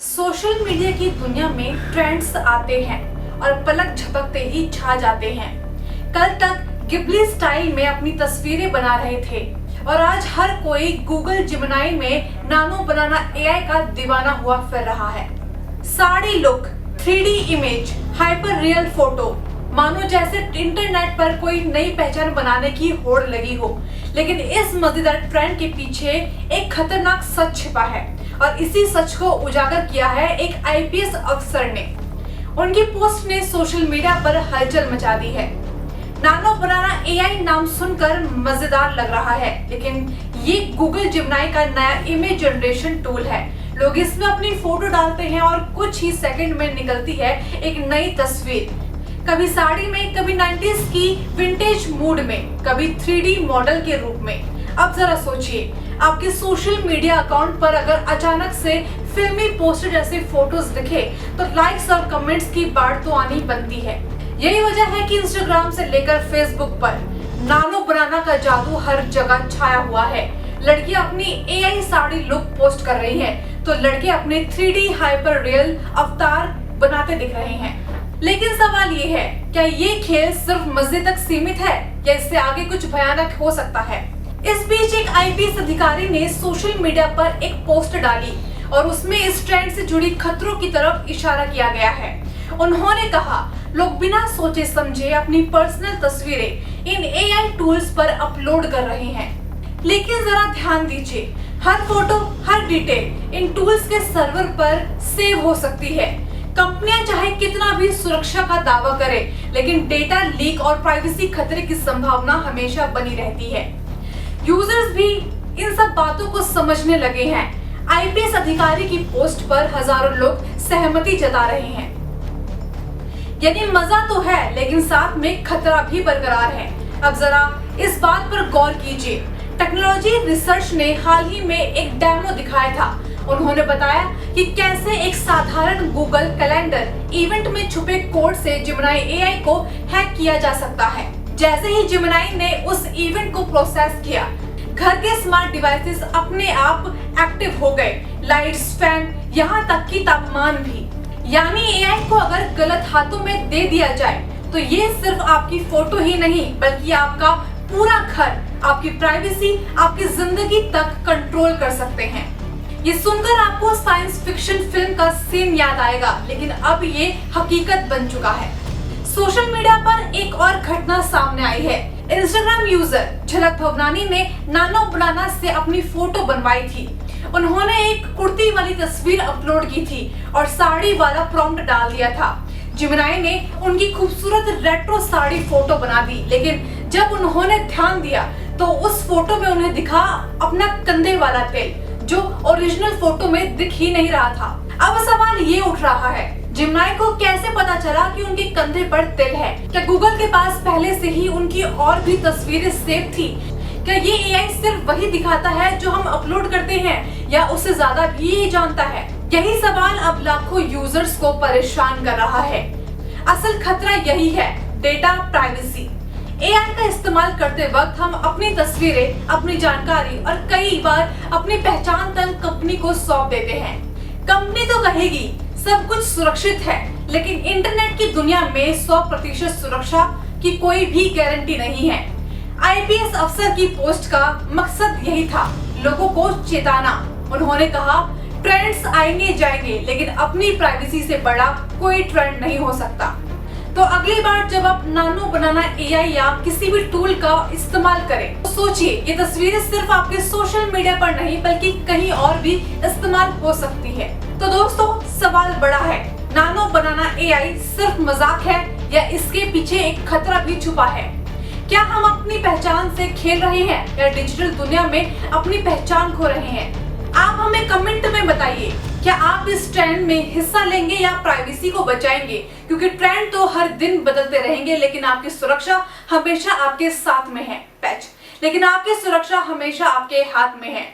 Social media की दुनिया में ट्रेंड्स आते हैं और पलक झपकते ही छा जाते हैं। कल तक गिबली स्टाइल में अपनी तस्वीरें बना रहे थे और आज हर कोई गूगल जिमिनाई में नानो बनाना एआई का दीवाना हुआ फिर रहा है। Sari look, 3D image, hyper real photo, मानो जैसे इंटरनेट पर कोई नई पहचान बनाने की होड़ लगी हो। लेकिन इस मजेदार ट्रेंड के पीछे एक खतरनाक सच छिपा है और इसी सच को उजागर किया है एक आईपीएस अफसर ने। उनकी पोस्ट ने सोशल मीडिया पर हलचल मचा दी है। नानो बनाना एआई नाम सुनकर मजेदार लग रहा है, लेकिन ये गूगल जिमिनाई का नया इमेज जनरेशन टूल है। लोग इसमें अपनी फोटो डालते हैं और कुछ ही सेकंड में निकलती है एक नई तस्वीर, कभी साड़ी में, कभी 90s की विंटेज मूड में, कभी 3D मॉडल के रूप में। अब जरा सोचिए, आपके सोशल मीडिया अकाउंट पर अगर अचानक से फिल्मी पोस्टर जैसे फोटोज दिखे तो लाइक्स और कमेंट्स की बाढ़ तो आनी बनती है। यही वजह है कि इंस्टाग्राम से लेकर फेसबुक पर नानो बनाना का जादू हर जगह छाया हुआ है। लड़कियां अपनी एआई साड़ी लुक पोस्ट कर रही हैं, तो लड़के अपने 3D हाइपर रियल अवतार बनाते दिख रहे हैं। लेकिन सवाल ये है, क्या ये खेल सिर्फ मजे तक सीमित है या इससे आगे कुछ भयानक हो सकता है? इस बीच एक आईपीएस अधिकारी ने सोशल मीडिया पर एक पोस्ट डाली और उसमें इस ट्रेंड से जुड़ी खतरों की तरफ इशारा किया गया है। उन्होंने कहा, लोग बिना सोचे समझे अपनी पर्सनल तस्वीरें इन एआई टूल्स पर अपलोड कर रहे हैं। लेकिन जरा ध्यान दीजिए, हर फोटो, हर डिटेल इन टूल्स के सर्वर पर सेव हो सकती है। कंपनियां चाहे कितना भी सुरक्षा का दावा करें, लेकिन डेटा लीक और प्राइवेसी खतरे की संभावना हमेशा बनी रहती है। यूजर्स भी इन सब बातों को समझने लगे हैं। आईपीएस अधिकारी की पोस्ट पर हजारों लोग सहमति जता रहे हैं। यानी मजा तो है, लेकिन साथ में खतरा भी बरकरार है। अब जरा इस बात पर गौर कीजिए। टेक्नोलॉजी रिसर्च ने हाल ही में एक डेमो दिखाया था। उन्होंने बताया कि कैसे एक साधारण गूगल कैलेंडर इवेंट में छुपे कोड से जिमिनाई एआई को हैक किया जा सकता है। जैसे ही जिमिनाई ने उस इवेंट को प्रोसेस किया, घर के स्मार्ट डिवाइसेस अपने आप एक्टिव हो गए, लाइट्स, फैन, यहाँ तक कि तापमान भी। यानी एआई को अगर गलत हाथों में दे दिया जाए तो ये सिर्फ आपकी फोटो ही नहीं, बल्कि आपका पूरा घर, आपकी प्राइवेसी, आपकी जिंदगी तक कंट्रोल कर सकते हैं। ये सुनकर आपको साइंस फिक्शन फिल्म का सीन याद आएगा, लेकिन अब ये हकीकत बन चुका है। सोशल मीडिया पर एक और घटना सामने आई है। इंस्टाग्राम यूजर झलक भवनानी ने नानो बनाना से अपनी फोटो बनवाई थी। उन्होंने एक कुर्ती वाली तस्वीर अपलोड की थी और साड़ी वाला प्रॉम्प्ट डाल दिया था। जिमिनाई ने उनकी खूबसूरत रेट्रो साड़ी फोटो बना दी, लेकिन जब उन्होंने ध्यान दिया तो उस फोटो में उन्हें दिखा अपना कंधे वाला तेल, जो ओरिजिनल फोटो में दिख ही नहीं रहा था। अब सवाल ये उठ रहा है, जिमिनाई को कैसे पता चला कि उनके कंधे पर तिल है? क्या गूगल के पास पहले से ही उनकी और भी तस्वीरें सेव थी? क्या ये एआई सिर्फ वही दिखाता है जो हम अपलोड करते हैं, या उससे ज्यादा भी ये जानता है? यही सवाल अब लाखों यूजर्स को परेशान कर रहा है। असल खतरा यही है, डेटा प्राइवेसी। एआई का इस्तेमाल करते वक्त हम अपनी तस्वीरें, अपनी जानकारी और कई बार अपनी पहचान तक कंपनी को सौंप देते हैं। कंपनी तो कहेगी सब कुछ सुरक्षित है, लेकिन इंटरनेट की दुनिया में 100% सुरक्षा की कोई भी गारंटी नहीं है। आईपीएस अफसर की पोस्ट का मकसद यही था, लोगों को चेताना। उन्होंने कहा, ट्रेंड्स आएंगे जाएंगे, लेकिन अपनी प्राइवेसी से बड़ा कोई ट्रेंड नहीं हो सकता। तो अगली बार जब आप नानो बनाना एआई या किसी भी टूल का इस्तेमाल करें, तो सोचिए, ये तस्वीरें सिर्फ आपके सोशल मीडिया पर नहीं बल्कि कहीं और भी इस्तेमाल हो सकती है। तो दोस्तों, सवाल बड़ा है, नानो बनाना एआई सिर्फ मजाक है या इसके पीछे एक खतरा भी छुपा है? क्या हम अपनी पहचान से खेल रहे हैं या डिजिटल दुनिया में अपनी पहचान खो रहे हैं? आप हमें कमेंट में बताइए, क्या आप इस ट्रेंड में हिस्सा लेंगे या प्राइवेसी को बचाएंगे? क्योंकि ट्रेंड तो हर दिन बदलते रहेंगे, लेकिन आपकी सुरक्षा हमेशा आपके साथ में है। लेकिन आपकी सुरक्षा हमेशा आपके हाथ में है।